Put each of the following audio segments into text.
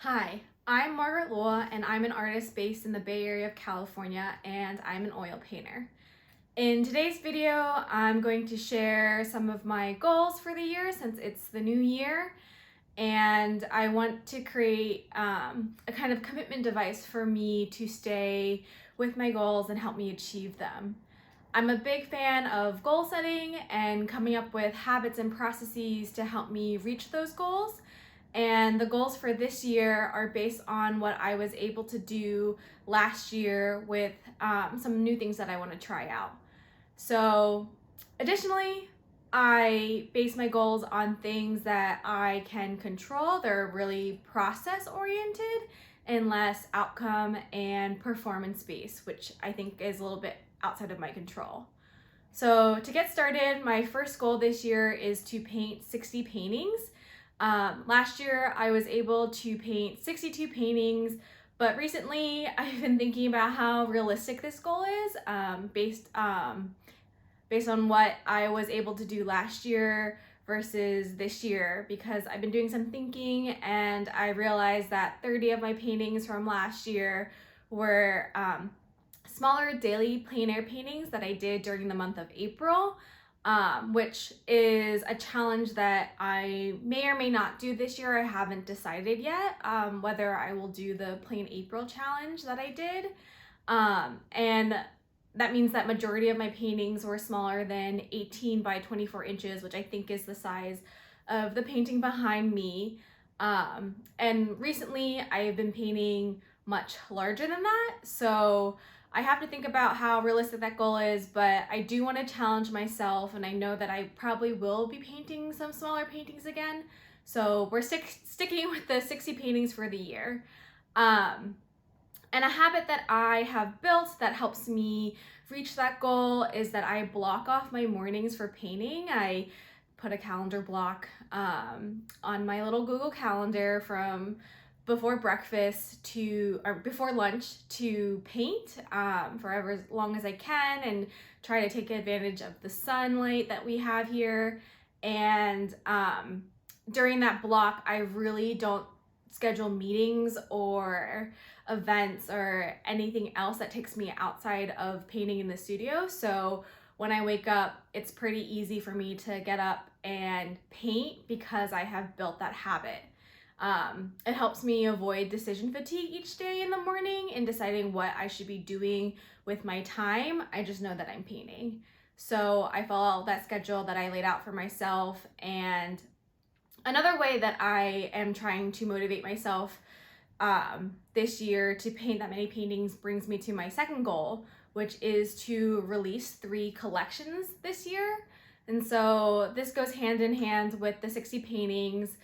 Hi, I'm Margaret Lua, and I'm an artist based in the Bay Area of California, and I'm an oil painter. In today's video, I'm going to share some of my goals for the year since it's the new year, and I want to create a kind of commitment device for me to stay with my goals and help me achieve them. I'm a big fan of goal setting and coming up with habits and processes to help me reach those goals. And the goals for this year are based on what I was able to do last year with some new things that I want to try out. So, additionally, I base my goals on things that I can control. They're really process oriented and less outcome and performance based, which I think is a little bit outside of my control. So, to get started, my first goal this year is to paint 60 paintings. Last year, I was able to paint 62 paintings, but recently I've been thinking about how realistic this goal is based on what I was able to do last year versus this year, because I've been doing some thinking and I realized that 30 of my paintings from last year were smaller daily plein air paintings that I did during the month of April, which is a challenge that I may or may not do this year. I haven't decided yet whether I will do the Plain April challenge that I did. And that means that majority of my paintings were smaller than 18 by 24 inches, which I think is the size of the painting behind me. And recently I have been painting much larger than that. So I have to think about how realistic that goal is, but I do want to challenge myself, and I know that I probably will be painting some smaller paintings again. So we're sticking with the 60 paintings for the year. And a habit that I have built that helps me reach that goal is that I block off my mornings for painting. I put a calendar block on my little Google Calendar from before breakfast to or before lunch to paint for as long as I can and try to take advantage of the sunlight that we have here. And during that block, I really don't schedule meetings or events or anything else that takes me outside of painting in the studio. So when I wake up, it's pretty easy for me to get up and paint because I have built that habit. It helps me avoid decision fatigue each day in the morning in deciding what I should be doing with my time. I just know that I'm painting. So I follow that schedule that I laid out for myself. And another way that I am trying to motivate myself this year to paint that many paintings brings me to my second goal, which is to release 3 collections this year. And so this goes hand in hand with the 60 paintings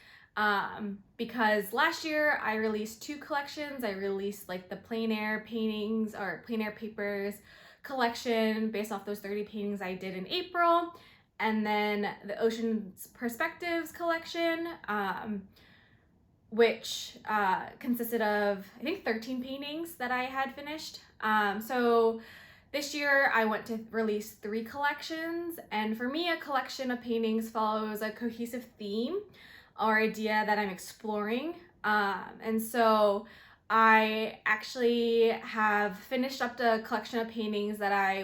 because last year I released 2 collections. I released like the plein air paintings or plein air papers collection based off those 30 paintings I did in April, and then the Ocean's Perspectives collection, which consisted of, I think, 13 paintings that I had finished. So this year I went to release 3 collections, and for me, a collection of paintings follows a cohesive theme or idea that I'm exploring. And so I actually have finished up the collection of paintings that I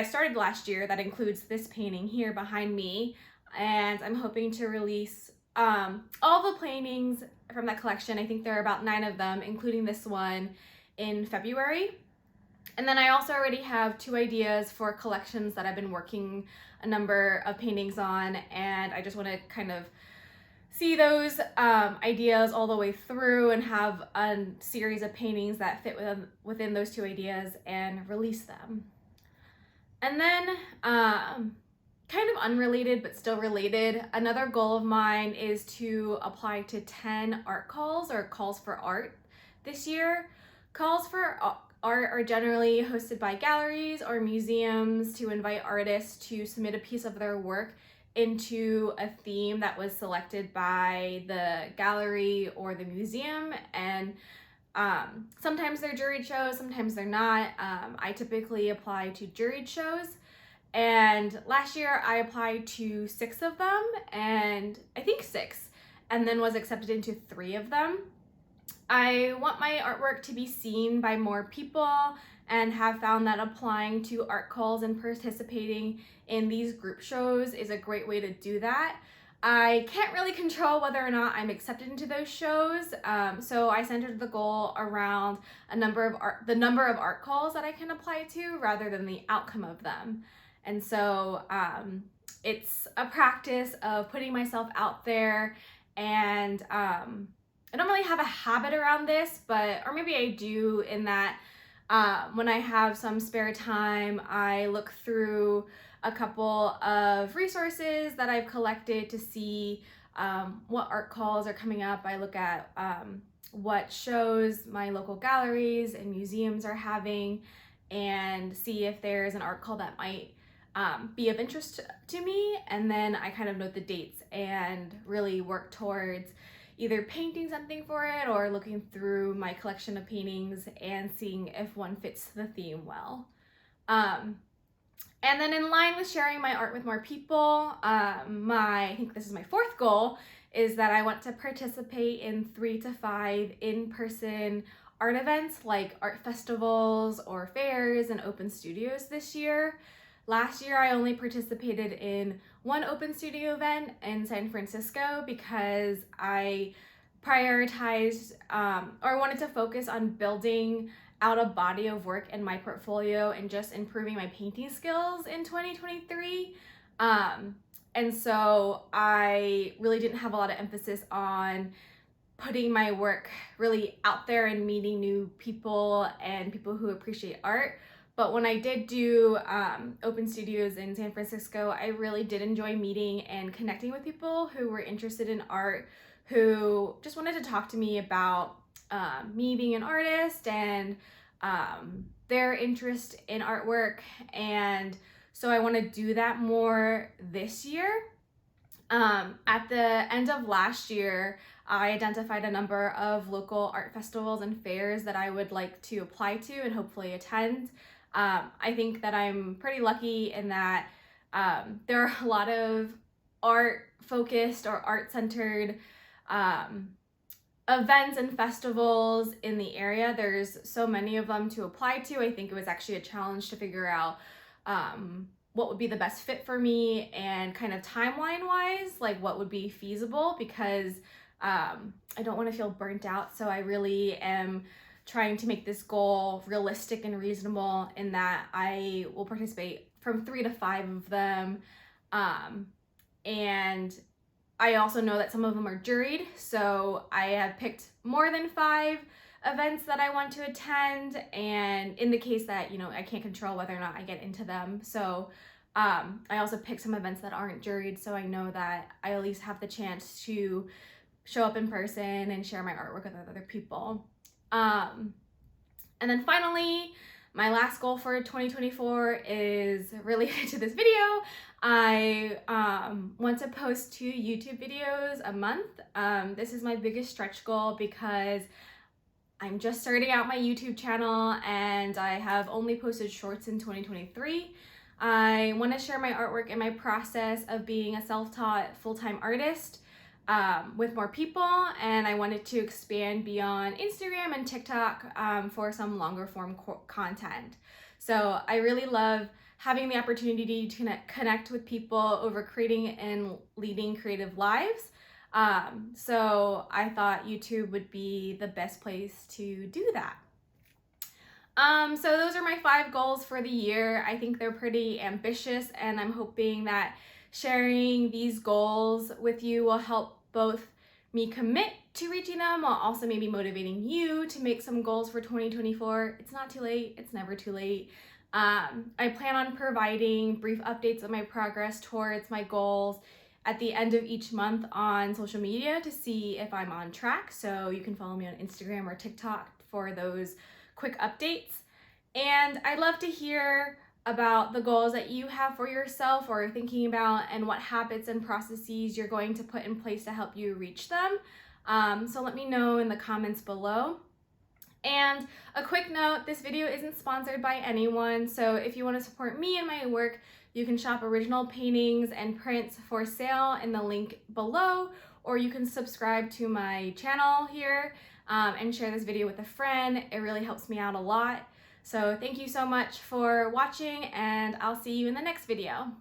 started last year that includes this painting here behind me, and I'm hoping to release all the paintings from that collection. I think there are about 9 of them, including this one, in February. And then I also already have 2 ideas for collections that I've been working a number of paintings on, and I just want to kind of see those ideas all the way through and have a series of paintings that fit within those 2 ideas and release them. And then kind of unrelated but still related, another goal of mine is to apply to 10 art calls or calls for art this year. Calls for art are generally hosted by galleries or museums to invite artists to submit a piece of their work into a theme that was selected by the gallery or the museum. And sometimes they're juried shows, sometimes they're not. I typically apply to juried shows. And last year I applied to 6 of them, and I think 6, and then was accepted into 3 of them. I want my artwork to be seen by more people and have found that applying to art calls and participating in these group shows is a great way to do that. I can't really control whether or not I'm accepted into those shows, so I centered the goal around the number of art calls that I can apply to rather than the outcome of them. And so it's a practice of putting myself out there, and I don't really have a habit around this, or maybe I do, in that when I have some spare time, I look through a couple of resources that I've collected to see what art calls are coming up. I look at what shows my local galleries and museums are having and see if there's an art call that might be of interest to me. And then I kind of note the dates and really work towards either painting something for it or looking through my collection of paintings and seeing if one fits the theme well. And then in line with sharing my art with more people, I think this is my fourth goal, is that I want to participate in 3 to 5 in-person art events like art festivals or fairs and open studios this year. Last year, I only participated in one open studio event in San Francisco because I prioritized or wanted to focus on building out a body of work in my portfolio and just improving my painting skills in 2023. And so I really didn't have a lot of emphasis on putting my work really out there and meeting new people and people who appreciate art. But when I did do open studios in San Francisco, I really did enjoy meeting and connecting with people who were interested in art, who just wanted to talk to me about me being an artist and their interest in artwork. And so I want to do that more this year. At the end of last year, I identified a number of local art festivals and fairs that I would like to apply to and hopefully attend. I think that I'm pretty lucky in that there are a lot of art-focused or art-centered events and festivals in the area. There's so many of them to apply to. I think it was actually a challenge to figure out what would be the best fit for me and kind of timeline-wise, like what would be feasible, because I don't want to feel burnt out. So I really am trying to make this goal realistic and reasonable in that I will participate from 3 to 5 of them. And I also know that some of them are juried, so I have picked more than 5 events that I want to attend, and in the case that, I can't control whether or not I get into them. So I also picked some events that aren't juried, so I know that I at least have the chance to show up in person and share my artwork with other people. And then finally, my last goal for 2024 is related to this video. I want to post 2 YouTube videos a month. This is my biggest stretch goal because I'm just starting out my YouTube channel and I have only posted shorts in 2023. I want to share my artwork and my process of being a self-taught full-time artist with more people, and I wanted to expand beyond Instagram and TikTok for some longer form content. So I really love having the opportunity to connect with people over creating and leading creative lives. So I thought YouTube would be the best place to do that. So those are my 5 goals for the year. I think they're pretty ambitious, and I'm hoping that sharing these goals with you will help both me commit to reaching them while also maybe motivating you to make some goals for 2024. It's not too late. It's never too late. I plan on providing brief updates of my progress towards my goals at the end of each month on social media to see if I'm on track. So you can follow me on Instagram or TikTok for those quick updates. And I'd love to hear about the goals that you have for yourself or are thinking about, and what habits and processes you're going to put in place to help you reach them. So let me know in the comments below. And a quick note, this video isn't sponsored by anyone, so if you want to support me and my work, you can shop original paintings and prints for sale in the link below, or you can subscribe to my channel here. and share this video with a friend. It really helps me out a lot. So thank you so much for watching, and I'll see you in the next video.